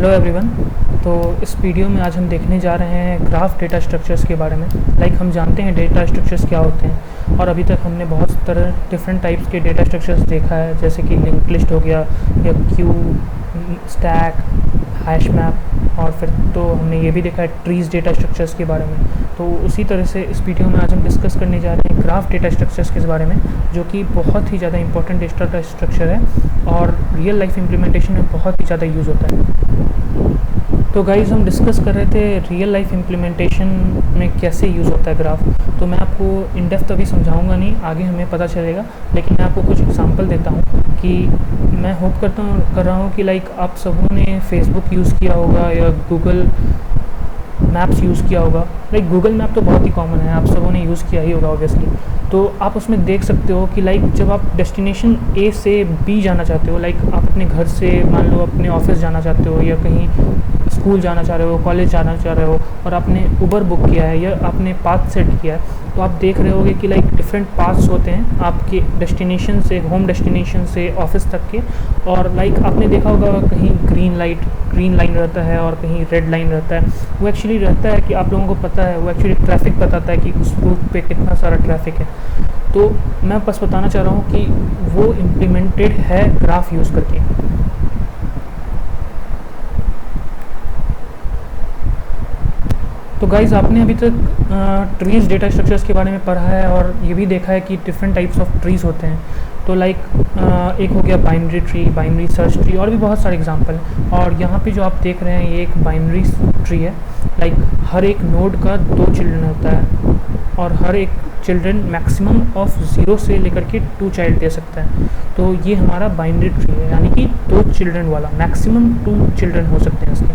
Hello everyone. तो इस video में आज हम देखने जा रहे हैं ग्राफ डेटा स्ट्रक्चर्स के बारे में। हम जानते हैं डेटा स्ट्रक्चर्स क्या होते हैं और अभी तक हमने बहुत तरह डिफरेंट टाइप्स के डेटा स्ट्रक्चर्स देखा है, जैसे कि लिंक लिस्ट हो गया या क्यू, स्टैक, हैश मैप, और फिर तो हमने ये भी देखा है ट्रीज डेटा स्ट्रक्चर्स के बारे में। तो उसी तरह से इस वीडियो में आज हम डिस्कस करने जा रहे हैं ग्राफ डेटा स्ट्रक्चर्स के बारे में, जो कि बहुत ही ज़्यादा इंपॉर्टेंट डेटा स्ट्रक्चर है और रियल लाइफ इम्प्लीमेंटेशन में बहुत ही ज़्यादा यूज़ होता है। तो गाइज़, हम डिस्कस कर रहे थे रियल लाइफ इम्प्लीमेंटेशन में कैसे यूज़ होता है ग्राफ। तो मैं आपको इन डेप्थ अभी समझाऊंगा नहीं, आगे हमें पता चलेगा, लेकिन मैं आपको कुछ एग्जांपल देता हूँ कि मैं होप कर रहा हूँ कि आप सबों ने फेसबुक यूज़ किया होगा या गूगल मैप्स यूज़ किया होगा। गूगल मैप तो बहुत ही कॉमन है, आप सबों ने यूज़ किया ही होगा ऑब्वियसली। तो आप उसमें देख सकते हो कि जब आप डेस्टिनेशन ए से बी जाना चाहते हो, आप अपने घर से मान लो अपने ऑफिस जाना चाहते हो या कहीं स्कूल जाना चाह रहे हो, कॉलेज जाना चाह रहे हो, और आपने उबर बुक किया है या आपने पाथ सेट किया है, तो आप देख रहे होगे कि डिफरेंट पाथ्स होते हैं आपके डेस्टिनेशन से, होम डेस्टिनेशन से ऑफिस तक के। और आपने देखा होगा कहीं ग्रीन लाइन रहता है और कहीं रेड लाइन रहता है। वो एक्चुअली रहता है कि आप लोगों को पता है, वो एक्चुअली ट्रैफिक बताता है कि उस रूट पे कितना सारा ट्रैफिक है। तो मैं बस बताना चाह रहा हूँ कि वो इम्प्लीमेंटेड है ग्राफ यूज़ करके। तो गाइज़, आपने अभी तक ट्रीज डेटा स्ट्रक्चर्स के बारे में पढ़ा है और ये भी देखा है कि डिफरेंट टाइप्स ऑफ ट्रीज होते हैं। तो एक हो गया binary tree, binary search tree, और भी बहुत सारे एग्जांपल हैं। और यहाँ पे जो आप देख रहे हैं ये एक बाइनरी ट्री है। हर एक नोड का 2 चिल्ड्रन होता है और हर एक चिल्ड्रन मैक्सिमम ऑफ 0 से लेकर के 2 चाइल्ड दे सकता है। तो ये हमारा बाइनरी ट्री है, यानी कि 2 चिल्ड्रन वाला, मैक्सिमम 2 चिल्ड्रन हो सकते हैं इसके।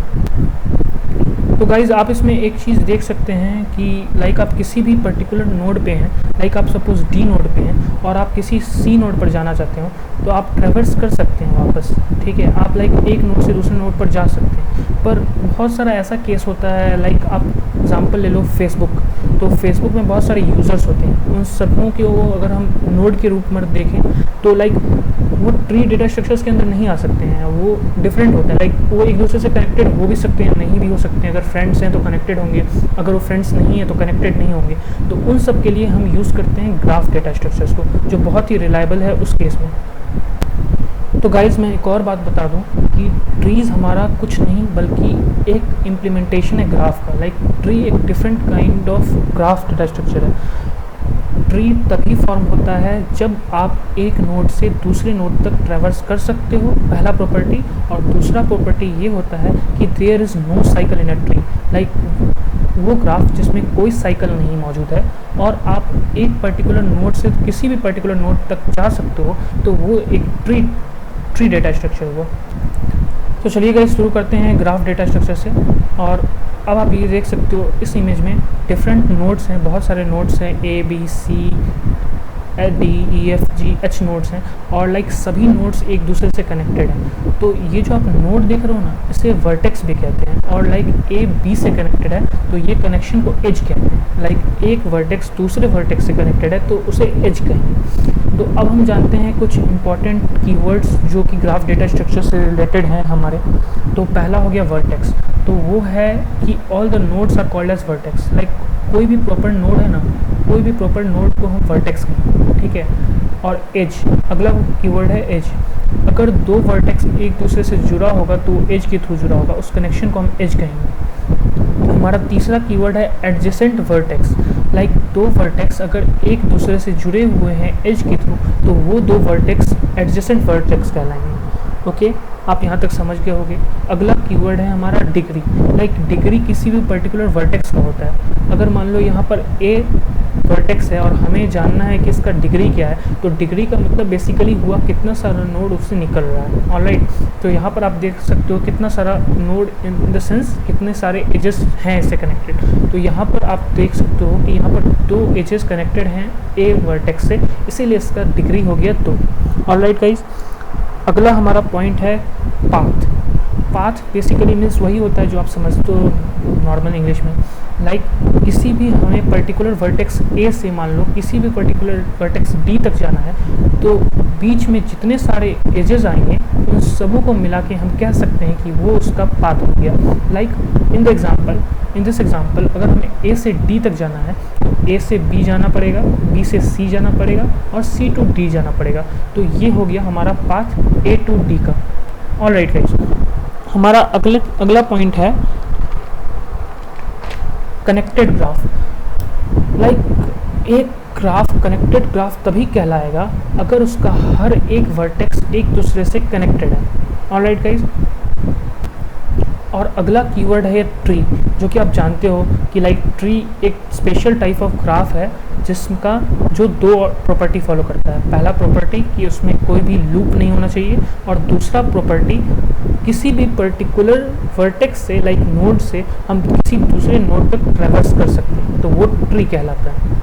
तो गाइज़, आप इसमें एक चीज़ देख सकते हैं कि आप किसी भी पर्टिकुलर नोड पे हैं, आप सपोज़ डी नोड पे हैं और आप किसी सी नोड पर जाना चाहते हो, तो आप ट्रैवर्स कर सकते हैं वापस, ठीक है। आप एक नोड से दूसरे नोड पर जा सकते हैं। पर बहुत सारा ऐसा केस होता है, आप एग्जांपल ले लो फेसबुक। तो फेसबुक में बहुत सारे यूज़र्स होते हैं, उन सबों के वो अगर हम नोड के रूप में देखें तो वो ट्री डेटा स्ट्रक्चर्स के अंदर नहीं आ सकते हैं, वो डिफरेंट होते हैं। वो एक दूसरे से कनेक्टेड हो भी सकते हैं, नहीं भी हो सकते हैं। अगर फ्रेंड्स हैं तो कनेक्टेड होंगे, अगर वो फ्रेंड्स नहीं हैं तो कनेक्टेड नहीं होंगे। तो उन सब के लिए हम यूज़ करते हैं ग्राफ डेटा स्ट्रक्चर्स को, जो बहुत ही रिलायबल है उस केस में। तो गाइज़, मैं एक और बात बता दूं कि ट्रीज़ हमारा कुछ नहीं बल्कि एक इम्प्लीमेंटेशन है ग्राफ का। ट्री एक different kind of graph data structure है। ट्री तभी फॉर्म होता है जब आप एक नोड से दूसरे नोड तक ट्रैवर्स कर सकते हो, पहला प्रॉपर्टी। और दूसरा प्रॉपर्टी ये होता है कि there is no cycle in a tree. वो ग्राफ जिसमें कोई साइकिल नहीं मौजूद है और आप एक पर्टिकुलर नोड से किसी भी पर्टिकुलर नोड तक जा सकते हो, तो वो एक ट्री डेटा स्ट्रक्चर हुआ। तो चलिए गाइस, शुरू करते हैं ग्राफ डेटा स्ट्रक्चर से। और अब आप ये देख सकते हो इस इमेज में डिफरेंट नोड्स हैं, बहुत सारे नोड्स हैं, A B C D E F G H nodes हैं, और सभी नोड्स एक दूसरे से कनेक्टेड हैं। तो ये जो आप नोड देख रहे हो ना, इसे वर्टेक्स भी कहते हैं। और ए बी से कनेक्टेड है तो ये कनेक्शन को एज कहते हैं। एक वर्टेक्स दूसरे वर्टेक्स से कनेक्टेड है तो उसे एज कहेंगे। तो अब हम जानते हैं कुछ इंपॉर्टेंट कीवर्ड्स जो कि ग्राफ डेटा स्ट्रक्चर से रिलेटेड हैं हमारे। तो पहला हो गया वर्टेक्स। तो वो है कि all the nodes are called as vertex. कोई भी प्रॉपर नोड है ना, कोई भी प्रॉपर नोड को हम वर्टेक्स कहेंगे, ठीक है। और एज, अगला कीवर्ड है एज। अगर 2 वर्टेक्स एक दूसरे से जुड़ा होगा तो एज के थ्रू जुड़ा होगा, उस कनेक्शन को हम एज कहेंगे। हमारा तीसरा कीवर्ड है एडजेसेंट वर्टेक्स। 2 वर्टेक्स अगर एक दूसरे से जुड़े हुए हैं एज के थ्रू, तो वो 2 वर्टेक्स एडजेसेंट वर्टेक्स कहलाएंगे। ओके, आप यहाँ तक समझ गए होंगे। अगला कीवर्ड है हमारा डिग्री। डिग्री किसी भी पर्टिकुलर वर्टेक्स का होता है। अगर मान लो यहाँ पर ए वर्टेक्स है और हमें जानना है कि इसका डिग्री क्या है, तो डिग्री का मतलब बेसिकली हुआ कितना सारा नोड उससे निकल रहा है। ऑलराइट, तो यहाँ पर आप देख सकते हो कितना सारा नोड इन द सेंस कितने सारे एजेस हैं इससे कनेक्टेड। तो यहाँ पर आप देख सकते हो कि यहाँ पर 2 एजेस कनेक्टेड हैं ए वर्टेक्स से, इसीलिए इसका डिग्री हो गया 2। ऑलराइट गाइस, अगला हमारा पॉइंट है पाथ। पाथ बेसिकली मीन्स वही होता है जो आप समझते हो नॉर्मल इंग्लिश में। लाइक किसी भी हमें पर्टिकुलर वर्टेक्स ए से मान लो किसी भी पर्टिकुलर वर्टेक्स डी तक जाना है, तो बीच में जितने सारे एजेस आएंगे उन सबों को मिला के हम कह सकते हैं कि वो उसका पाथ हो गया। लाइक इन दिस एग्जाम्पल अगर हमें ए से डी तक जाना है तो ए से बी जाना पड़ेगा, बी से सी जाना पड़ेगा और सी टू डी जाना पड़ेगा। तो ये हो गया हमारा पाथ ए टू डी का। ऑलराइट गाइस, हमारा अगला पॉइंट है कनेक्टेड ग्राफ। लाइक एक ग्राफ कनेक्टेड ग्राफ तभी कहलाएगा अगर उसका हर एक वर्टेक्स एक दूसरे से कनेक्टेड है। ऑलराइट गाइस, और अगला कीवर्ड है ट्री, जो कि आप जानते हो कि लाइक ट्री एक स्पेशल टाइप ऑफ ग्राफ है जिसका जो दो प्रॉपर्टी फॉलो करता है। पहला प्रॉपर्टी कि उसमें कोई भी लूप नहीं होना चाहिए, और दूसरा प्रॉपर्टी किसी भी पर्टिकुलर वर्टेक्स से लाइक नोड से हम किसी दूसरे नोड तक ट्रैवर्स कर सकते हैं, तो वो ट्री कहलाता है।